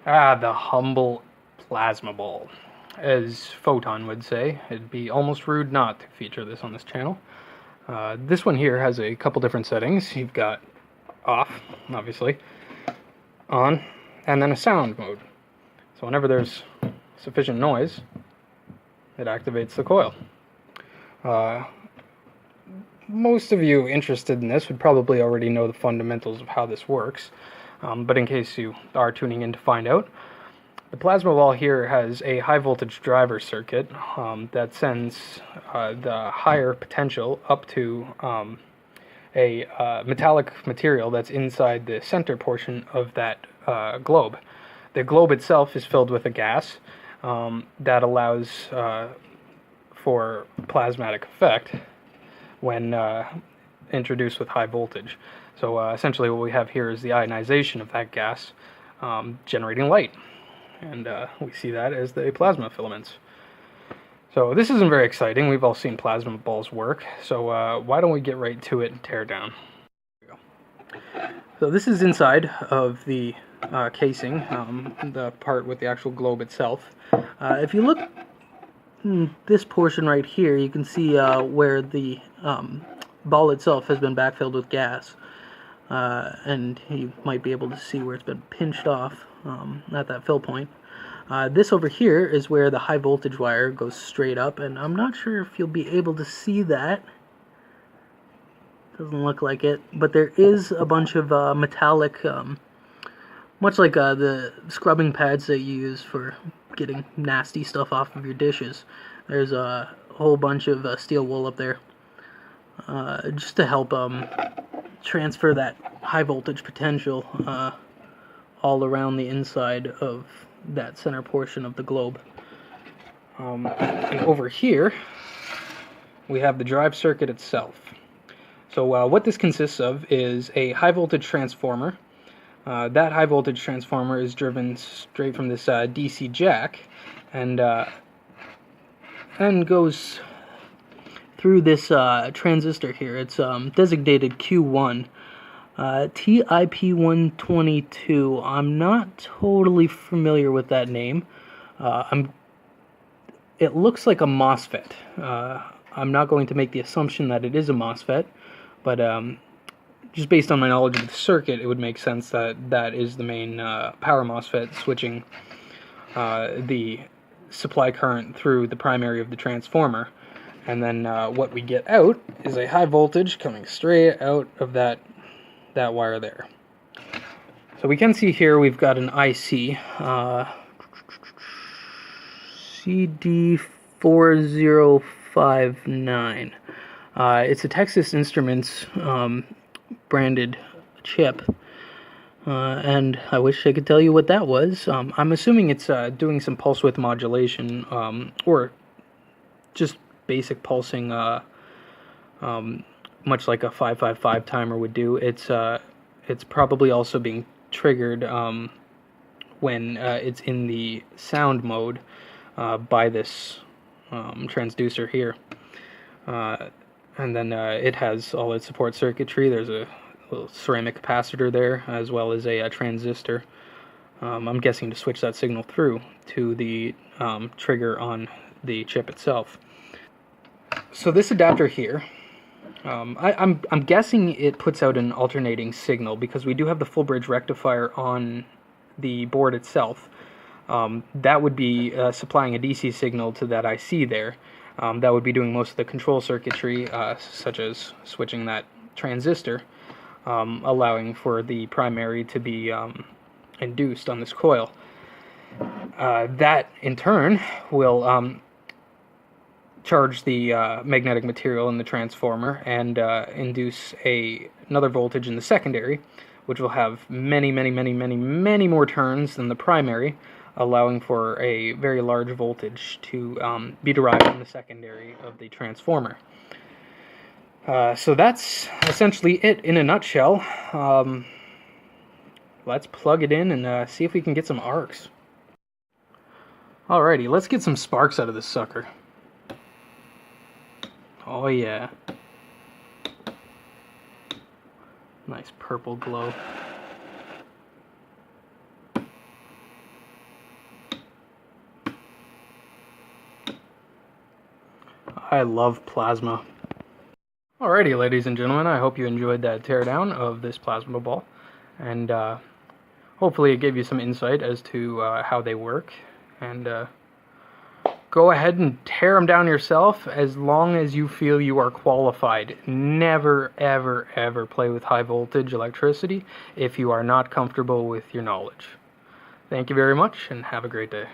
The humble plasma ball. As Photon would say, it'd be almost rude not to feature this on this channel. This one here has a couple different settings. You've got off, obviously, on, and then a sound mode. So whenever there's sufficient noise, it activates the coil. Most of you interested in this would probably already know the fundamentals of how this works, but in case you are tuning in to find out, the plasma ball here has a high voltage driver circuit that sends the higher potential up to a metallic material that's inside the center portion of that globe. The globe itself is filled with a gas that allows for plasmatic effect when introduced with high voltage. So essentially what we have here is the ionization of that gas generating light. And we see that as the plasma filaments. So this isn't very exciting. We've all seen plasma balls work. So why don't we get right to it and tear down. So this is inside of the casing, the part with the actual globe itself. If you look in this portion right here, you can see where the ball itself has been backfilled with gas. And you might be able to see where it's been pinched off at that fill point. This over here is where the high voltage wire goes straight up, and I'm not sure if you'll be able to see that. Doesn't look like it, but there is a bunch of metallic, much like the scrubbing pads that you use for getting nasty stuff off of your dishes. There's a whole bunch of steel wool up there, just to help transfer that high voltage potential all around the inside of that center portion of the globe. And over here we have the drive circuit itself. So what this consists of is a high voltage transformer. That high voltage transformer is driven straight from this DC jack and goes through this transistor here. It's designated Q1. TIP122. I'm not totally familiar with that name. It looks like a MOSFET. I'm not going to make the assumption that it is a MOSFET, but just based on my knowledge of the circuit, it would make sense that that is the main power MOSFET switching the supply current through the primary of the transformer. And then what we get out is a high voltage coming straight out of that wire there. So we can see here we've got an IC, CD4059. It's a Texas Instruments branded chip, and I wish I could tell you what that was. I'm assuming it's doing some pulse width modulation, or just basic pulsing, much like a 555 timer would do. It's probably also being triggered when it's in the sound mode by this transducer here. And then it has all its support circuitry. There's a little ceramic capacitor there, as well as a transistor. I'm guessing to switch that signal through to the trigger on the chip itself. So this adapter here, I'm guessing it puts out an alternating signal because we do have the full bridge rectifier on the board itself. That would be supplying a DC signal to that IC there. That would be doing most of the control circuitry, such as switching that transistor, allowing for the primary to be induced on this coil. That, in turn, will charge the magnetic material in the transformer and induce another voltage in the secondary, which will have many more turns than the primary, allowing for a very large voltage to be derived from the secondary of the transformer. So that's essentially it in a nutshell. Let's plug it in and see if we can get some arcs. Alrighty, let's get some sparks out of this sucker. Oh yeah. Nice purple glow. I love plasma. Alrighty, ladies and gentlemen, I hope you enjoyed that teardown of this plasma ball, and hopefully it gave you some insight as to how they work, and go ahead and tear them down yourself as long as you feel you are qualified. Never, ever, ever play with high voltage electricity if you are not comfortable with your knowledge. Thank you very much, and have a great day.